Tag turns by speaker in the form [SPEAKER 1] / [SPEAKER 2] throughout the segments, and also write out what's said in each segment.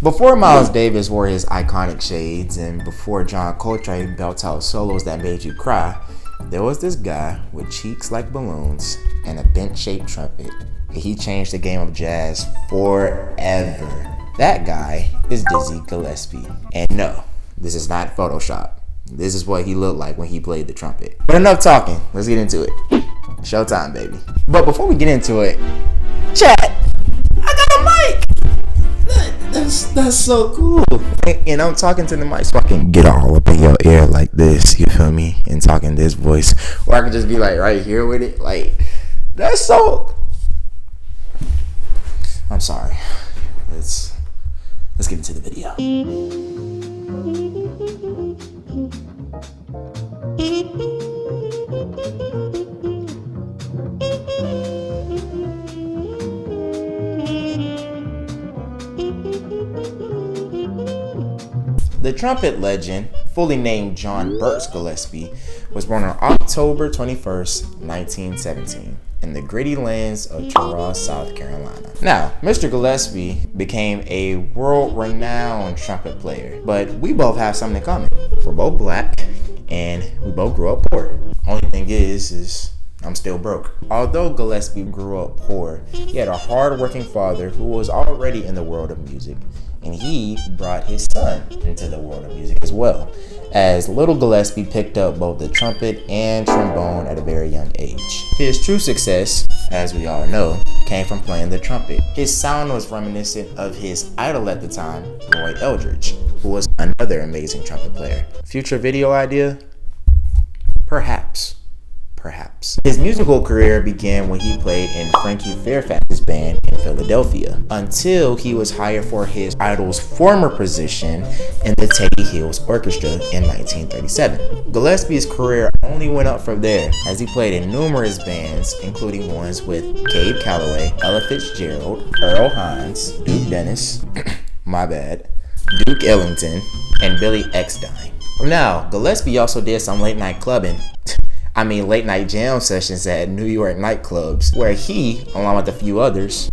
[SPEAKER 1] Before Miles Davis wore his iconic shades and before John Coltrane belts out solos that made you cry, there was this guy with cheeks like balloons and a bent-shaped trumpet. He changed the game of jazz forever. That guy is Dizzy Gillespie. And no, this is not Photoshop. This is what he looked like when he played the trumpet. But enough talking, let's get into it. Showtime, baby. But before we get into it, chat, I got a mic! That's so cool. And I'm talking to the mic so I can get all up in your ear like this, you feel me? And talking this voice. Or I can just be like right here with it. Like, that's so... I'm sorry. Let's get into the video. The trumpet legend, fully named John Burks Gillespie, was born on October 21st, 1917, in the gritty lands of Terrell, South Carolina. Now, Mr. Gillespie became a world-renowned trumpet player, but we both have something in common. We're both black, and we both grew up poor. Only thing is I'm still broke. Although Gillespie grew up poor, he had a hard-working father who was already in the world of music, and he brought his son into the world of music as well, as little Gillespie picked up both the trumpet and trombone at a very young age. His true success, as we all know, came from playing the trumpet. His sound was reminiscent of his idol at the time, Roy Eldridge, who was another amazing trumpet player. Future video idea? Perhaps. His musical career began when he played in Frankie Fairfax's band in Philadelphia, until he was hired for his idol's former position in the Teddy Hills Orchestra in 1937. Gillespie's career only went up from there, as he played in numerous bands, including ones with Gabe Calloway, Ella Fitzgerald, Earl Hines, Duke Dennis, Duke Ellington, and Billy Eckstine. Now, Gillespie also did some late night jam sessions at New York nightclubs, where he, along with a few others,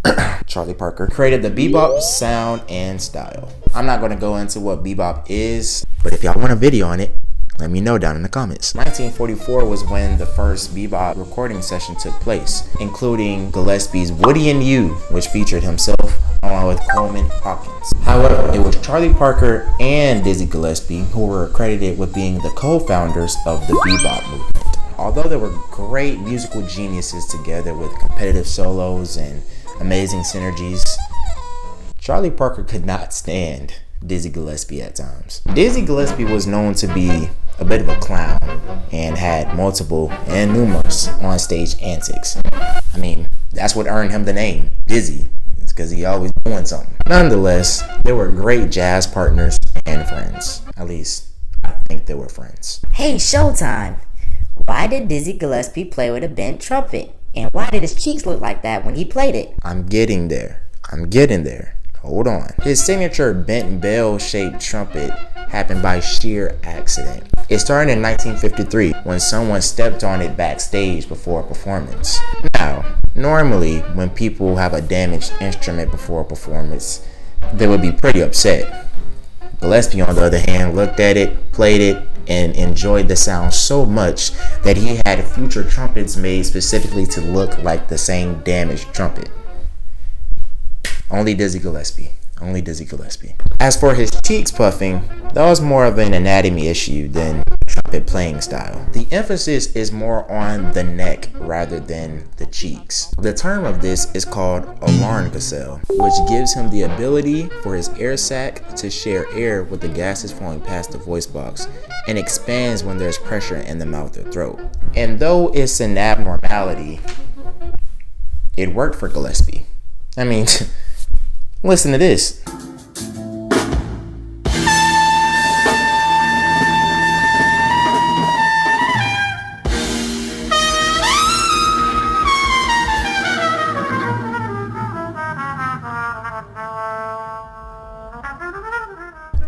[SPEAKER 1] Charlie Parker, created the bebop sound and style. I'm not going to go into what bebop is, but if y'all want a video on it, let me know down in the comments. 1944 was when the first bebop recording session took place, including Gillespie's Woody and You, which featured himself along with Coleman Hawkins. However, it was Charlie Parker and Dizzy Gillespie who were credited with being the co-founders of the bebop movement. Although they were great musical geniuses together with competitive solos and amazing synergies, Charlie Parker could not stand Dizzy Gillespie at times. Dizzy Gillespie was known to be a bit of a clown and had multiple and numerous on-stage antics. I mean, that's what earned him the name, Dizzy. It's because he always doing something. Nonetheless, they were great jazz partners and friends. At least, I think they were friends.
[SPEAKER 2] Hey, showtime! Why did Dizzy Gillespie play with a bent trumpet? And why did his cheeks look like that when he played it?
[SPEAKER 1] I'm getting there. Hold on. His signature bent bell-shaped trumpet happened by sheer accident. It started in 1953 when someone stepped on it backstage before a performance. Now, normally when people have a damaged instrument before a performance, they would be pretty upset. Gillespie, on the other hand, looked at it, played it, and enjoyed the sound so much that he had future trumpets made specifically to look like the same damaged trumpet. Only Dizzy Gillespie. As for his cheeks puffing, that was more of an anatomy issue than trumpet playing style. The emphasis is more on the neck rather than the cheeks. The term of this is called a laryngeal, which gives him the ability for his air sac to share air with the gases flowing past the voice box and expands when there's pressure in the mouth or throat. And though it's an abnormality, it worked for Gillespie. I mean, listen to this.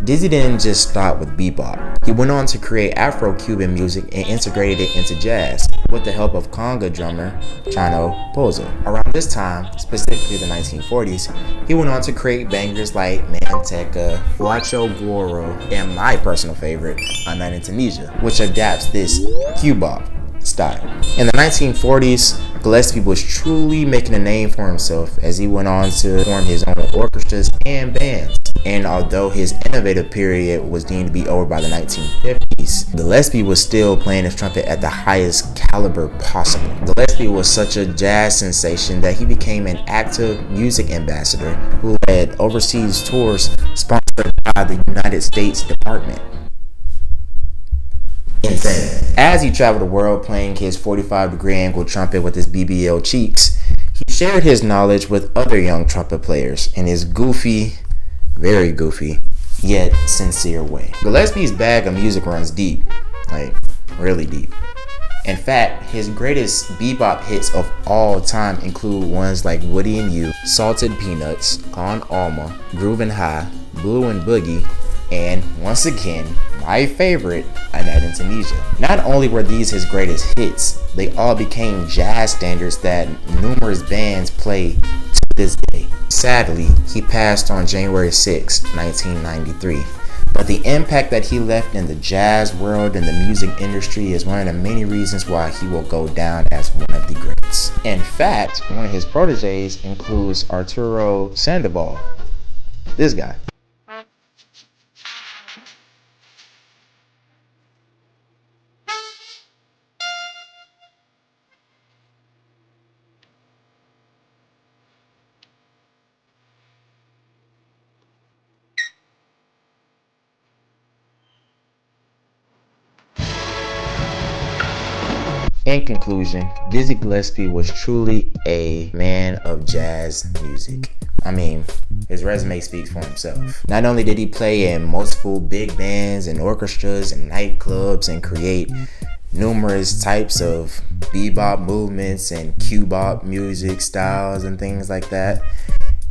[SPEAKER 1] Dizzy didn't just stop with bebop. He went on to create Afro-Cuban music and integrated it into jazz with the help of conga drummer Chano Pozo. Around this time, specifically the 1940s, he went on to create bangers like Manteca, Guacho Guoro, and my personal favorite, A Night in Tunisia, which adapts this cubop style. In the 1940s, Gillespie was truly making a name for himself as he went on to form his own orchestras and bands. And although his innovative period was deemed to be over by the 1950s, Gillespie was still playing his trumpet at the highest caliber possible. Gillespie was such a jazz sensation that he became an active music ambassador who led overseas tours sponsored by the United States Department. Insane. As he traveled the world playing his 45-degree angle trumpet with his BBL cheeks, he shared his knowledge with other young trumpet players in his goofy, very goofy, yet sincere way. Gillespie's bag of music runs deep, like really deep. In fact, his greatest bebop hits of all time include ones like Woody and You, Salted Peanuts, Con Alma, Groovin' High, Blue and Boogie, and once again, my favorite, A Night in Tunisia. Not only were these his greatest hits, they all became jazz standards that numerous bands play to this day. Sadly, he passed on January 6, 1993. But the impact that he left in the jazz world and the music industry is one of the many reasons why he will go down as one of the greats. In fact, one of his proteges includes Arturo Sandoval. This guy. In conclusion, Dizzy Gillespie was truly a man of jazz music. I mean, his resume speaks for himself. Not only did he play in multiple big bands and orchestras and nightclubs and create numerous types of bebop movements and cubop music styles and things like that,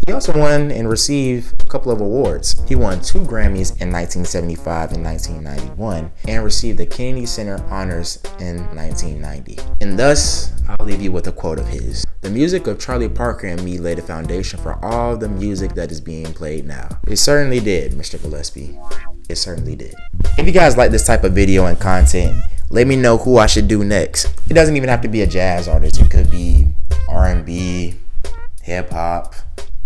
[SPEAKER 1] he also won and received a couple of awards. He won 2 Grammys in 1975 and 1991 and received the Kennedy Center Honors in 1990. And thus, I'll leave you with a quote of his. The music of Charlie Parker and me laid a foundation for all the music that is being played now. It certainly did, Mr. Gillespie. It certainly did. If you guys like this type of video and content, let me know who I should do next. It doesn't even have to be a jazz artist. It could be R&B, hip hop,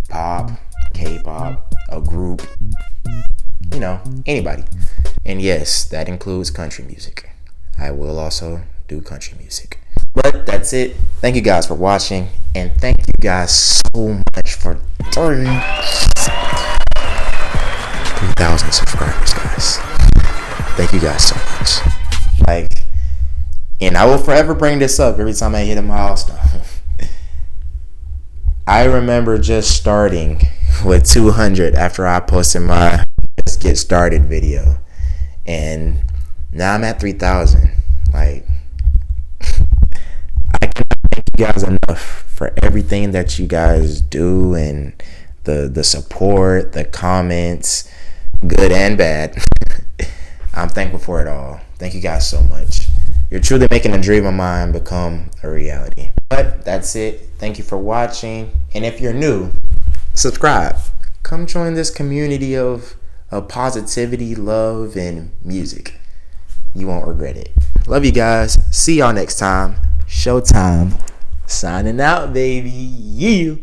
[SPEAKER 1] pop, K-pop, a group, you know, anybody. And yes, that includes country music. I will also do country music. But that's it. Thank you guys for watching, and thank you guys so much for 3,000 subscribers, guys. Thank you guys so much. And I will forever bring this up every time I hit a milestone. I remember just starting with 200 after I posted my Let's Get Started video. And now I'm at 3,000. I cannot thank you guys enough for everything that you guys do and the support, the comments, good and bad. I'm thankful for it all. Thank you guys so much. You're truly making a dream of mine become a reality. But that's it. Thank you for watching. And if you're new, subscribe. Come join this community of positivity, love, and music. You won't regret it. Love you guys. See y'all next time. Showtime. Signing out, baby. Yeah.